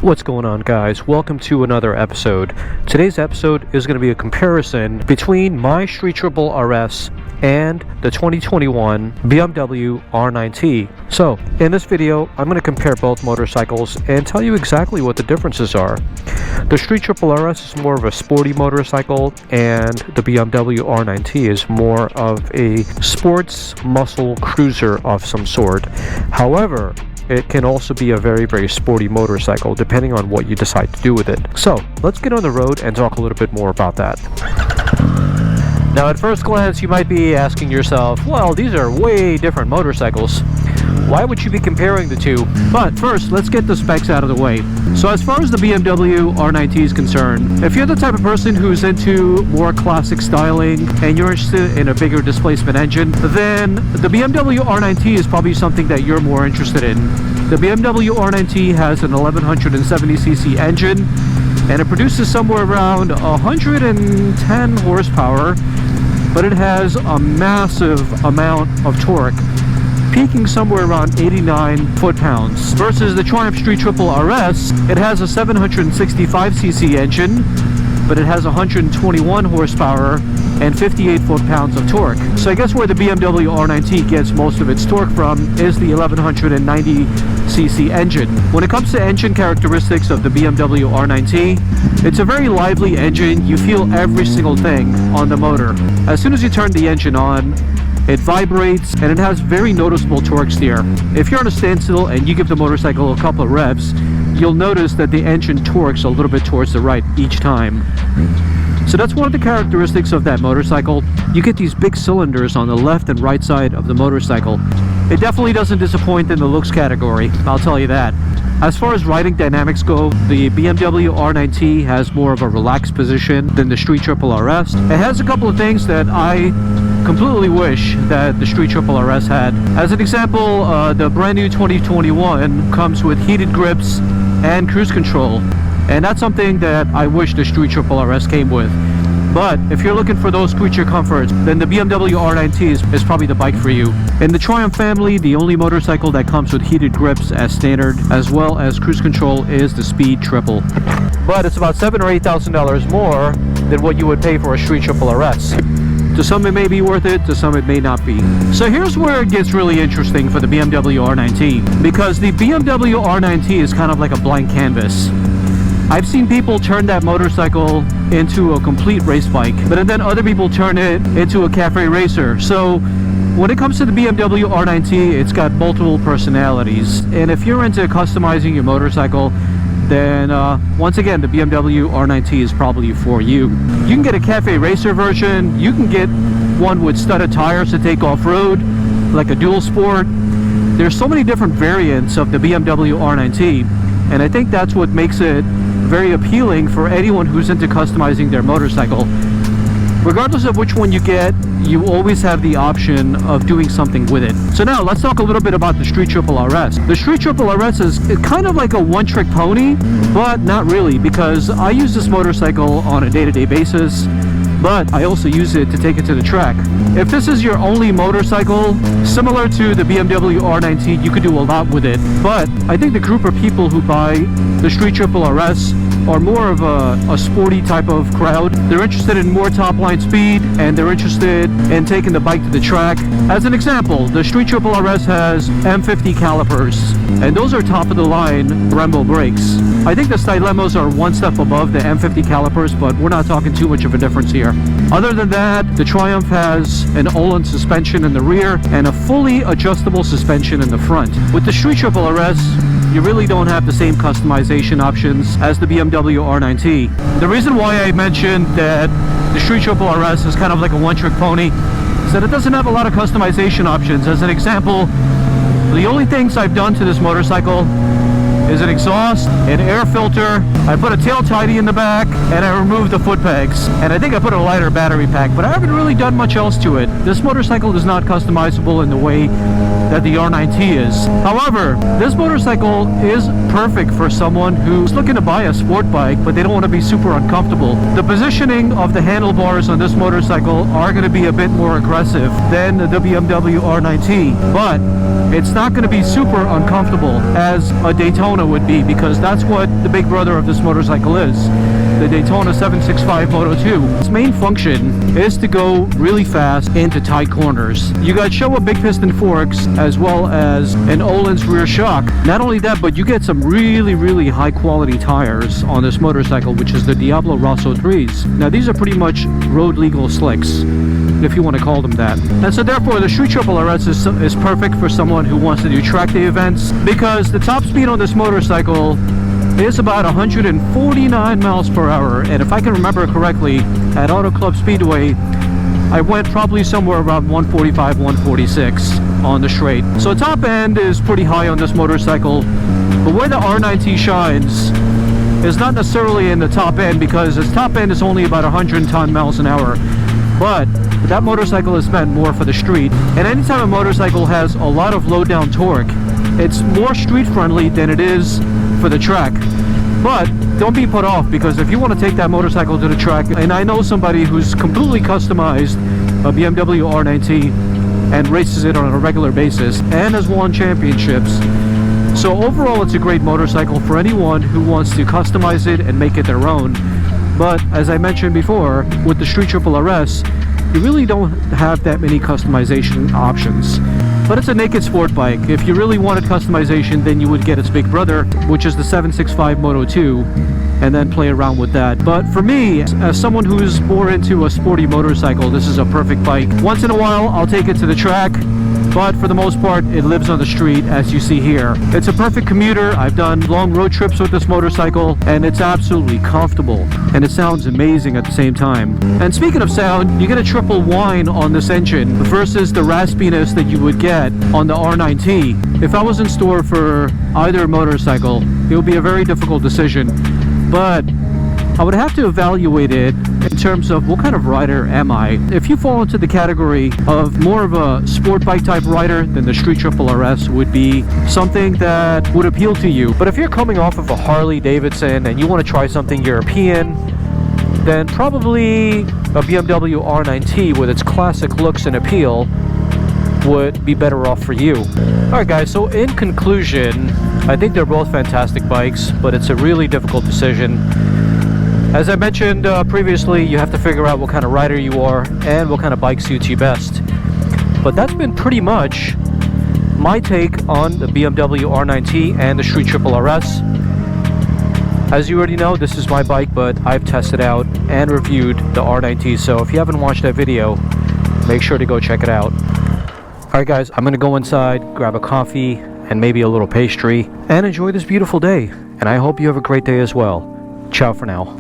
What's going on, guys? Welcome to another episode. Today's episode is going to be a comparison between my Street Triple RS and the 2021 BMW R NineT. So in this video I'm going to compare both motorcycles and tell you exactly what the differences are. The Street Triple RS is more of a sporty motorcycle and the BMW R NineT is more of a sports muscle cruiser of some sort. However, it can also be a very sporty motorcycle depending on what you decide to do with it. So let's get on the road and talk a little bit more about that. Now at first glance you might be asking yourself, well, these are way different motorcycles. Why would you be comparing the two? But first, let's get the specs out of the way. So as far as the BMW R NineT is concerned, if you're the type of person who's into more classic styling and you're interested in a bigger displacement engine, then the BMW R NineT is probably something that you're more interested in. The BMW R NineT has an 1170cc engine and it produces somewhere around 110 horsepower, but it has a massive amount of torque, peaking somewhere around 89 foot-pounds. Versus the Triumph Street Triple RS, it has a 765cc engine, but it has 121 horsepower and 58 foot-pounds of torque. So I guess where the BMW R NineT gets most of its torque from is the 1190cc engine. When it comes to engine characteristics of the BMW R NineT, it's a very lively engine. You feel every single thing on the motor. As soon as you turn the engine on, it vibrates and it has very noticeable torque steer. If you're on a standstill and you give the motorcycle a couple of revs, you'll notice that the engine torques a little bit towards the right each time. So that's one of the characteristics of that motorcycle. You get these big cylinders on the left and right side of the motorcycle. It definitely doesn't disappoint in the looks category, I'll tell you that. As far as riding dynamics go, the BMW R NineT has more of a relaxed position than the Street Triple RS. It has a couple of things that I completely wish that the Street Triple RS had. As an example, the brand new 2021 comes with heated grips and cruise control, and that's something that I wish the Street Triple RS came with. But if you're looking for those creature comforts, then the BMW R NineT is probably the bike for you. In the Triumph family, the only motorcycle that comes with heated grips as standard, as well as cruise control, is the Speed Triple. But it's about $7,000 or $8,000 more than what you would pay for a Street Triple RS. To some it may be worth it, to some it may not be. So here's where it gets really interesting for the BMW R NineT, because the BMW R NineT is kind of like a blank canvas. I've seen people turn that motorcycle into a complete race bike, but then other people turn it into a cafe racer. So when it comes to the BMW R NineT, it's got multiple personalities. And if you're into customizing your motorcycle, then once again, the BMW R NineT is probably for you. You can get a cafe racer version. You can get one with studded tires to take off-road, like a dual sport. There's so many different variants of the BMW R NineT, and I think that's what makes it very appealing for anyone who's into customizing their motorcycle. Regardless of which one you get, you always have the option of doing something with it. So now let's talk a little bit about the Street Triple RS. The Street Triple RS is kind of like a one-trick pony, but not really, because I use this motorcycle on a day-to-day basis, but I also use it to take it to the track. If this is your only motorcycle, similar to the BMW R NineT, you could do a lot with it. But I think the group of people who buy the Street Triple RS are more of a sporty type of crowd. They're interested in more top-line speed, and they're interested in taking the bike to the track. As an example, the Street Triple RS has M50 calipers, and those are top-of-the-line Brembo brakes. I think the Stylemos are one step above the M50 calipers, but we're not talking too much of a difference here. Other than that, the Triumph has an Öhlins suspension in the rear and a fully adjustable suspension in the front. With the Street Triple RS, you really don't have the same customization options as the BMW R NineT. The reason why I mentioned that the Street Triple RS is kind of like a one-trick pony is that it doesn't have a lot of customization options. As an example, the only things I've done to this motorcycle is an exhaust, an air filter, I put a tail tidy in the back, and I removed the foot pegs. And I think I put a lighter battery pack, but I haven't really done much else to it. This motorcycle is not customizable in the way that the R NineT is. However, this motorcycle is perfect for someone who's looking to buy a sport bike, but they don't want to be super uncomfortable. The positioning of the handlebars on this motorcycle are going to be a bit more aggressive than the BMW R NineT, but it's not going to be super uncomfortable as a Daytona would be, because that's what the big brother of this motorcycle is. The Daytona 765 Moto 2. Its main function is to go really fast into tight corners. You got Showa big piston forks as well as an Öhlins rear shock. Not only that, but you get some really high quality tires on this motorcycle, which is the Diablo Rosso 3s. Now these are pretty much road legal slicks, if you want to call them that. And so therefore the Street Triple RS is perfect for someone who wants to do track day events, because the top speed on this motorcycle is about 149 miles per hour, and if I can remember correctly, at Auto Club Speedway I went probably somewhere around 145, 146 on the straight. So top end is pretty high on this motorcycle, but where the R9T shines is not necessarily in the top end, because its top end is only about 110 miles an hour, but that motorcycle is meant more for the street. And anytime a motorcycle has a lot of low down torque, it's more street friendly than it is for the track. But don't be put off, because if you want to take that motorcycle to the track, and I know somebody who's completely customized a BMW R NineT and races it on a regular basis and has won championships. So overall it's a great motorcycle for anyone who wants to customize it and make it their own. But as I mentioned before, with the Street Triple RS, you really don't have that many customization options. But it's a naked sport bike. If you really wanted customization, then you would get its big brother, which is the 765 Moto 2, and then play around with that. But for me, as someone who's more into a sporty motorcycle, this is a perfect bike. Once in a while, I'll take it to the track, but for the most part, it lives on the street, as you see here. It's a perfect commuter. I've done long road trips with this motorcycle, and it's absolutely comfortable, and it sounds amazing at the same time. And speaking of sound, you get a triple whine on this engine versus the raspiness that you would get on the R NineT. If I was in store for either motorcycle, it would be a very difficult decision, but I would have to evaluate it in terms of what kind of rider am I. If you fall into the category of more of a sport bike type rider, then the Street Triple RS would be something that would appeal to you. But if you're coming off of a Harley Davidson and you want to try something European, then probably a BMW R NineT with its classic looks and appeal would be better off for you. Alright guys, so in conclusion, I think they're both fantastic bikes, but it's a really difficult decision. As I mentioned previously, you have to figure out what kind of rider you are and what kind of bike suits you best. But that's been pretty much my take on the BMW R NineT and the Street Triple RS. As you already know, this is my bike, but I've tested out and reviewed the R NineT, so if you haven't watched that video, make sure to go check it out. Alright guys, I'm gonna go inside, grab a coffee and maybe a little pastry, and enjoy this beautiful day. And I hope you have a great day as well. Ciao for now.